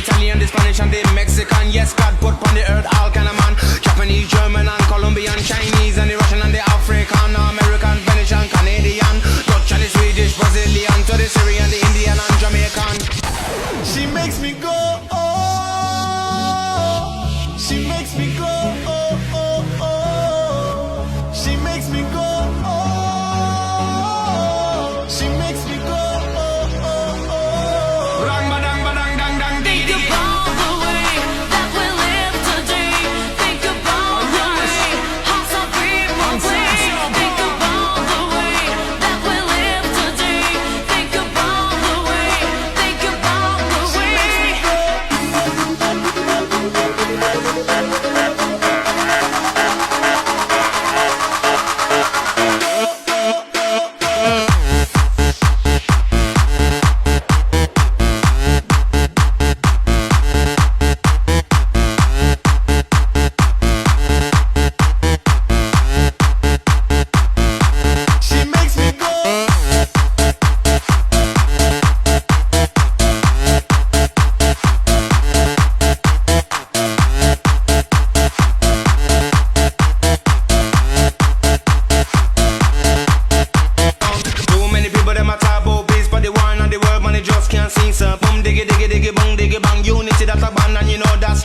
Italian, the Spanish and the Mexican. Yes, God put on the earth all kind of man. Japanese, German and Colombian, Chinese and the Russian and the African, American, Venetian, Canadian, Dutch and the Swedish, Brazilian, to the Syrian, the Indian and Jamaican. She makes me go, oh. She makes me go, oh, oh, oh. She makes me go, oh. She makes me go, oh, oh, oh. Rang, badang, badang, dang, dang.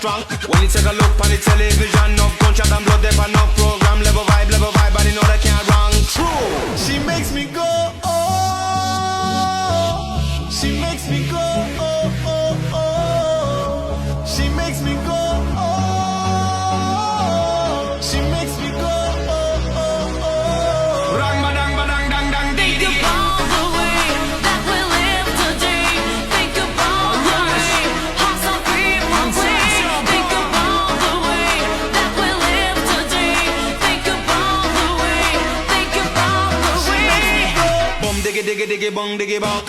When you take a look on the television, no gunshot and blood, there no program, level vibe, and you know that can't wrong. True. She makes me go, oh. She makes me go, oh, oh, oh. She makes me go, oh. She makes me go, oh, oh, oh. Rang, badang, badang, dang, dang, dee, dee. Diggy, diggy, diggy, bong, diggy, bong.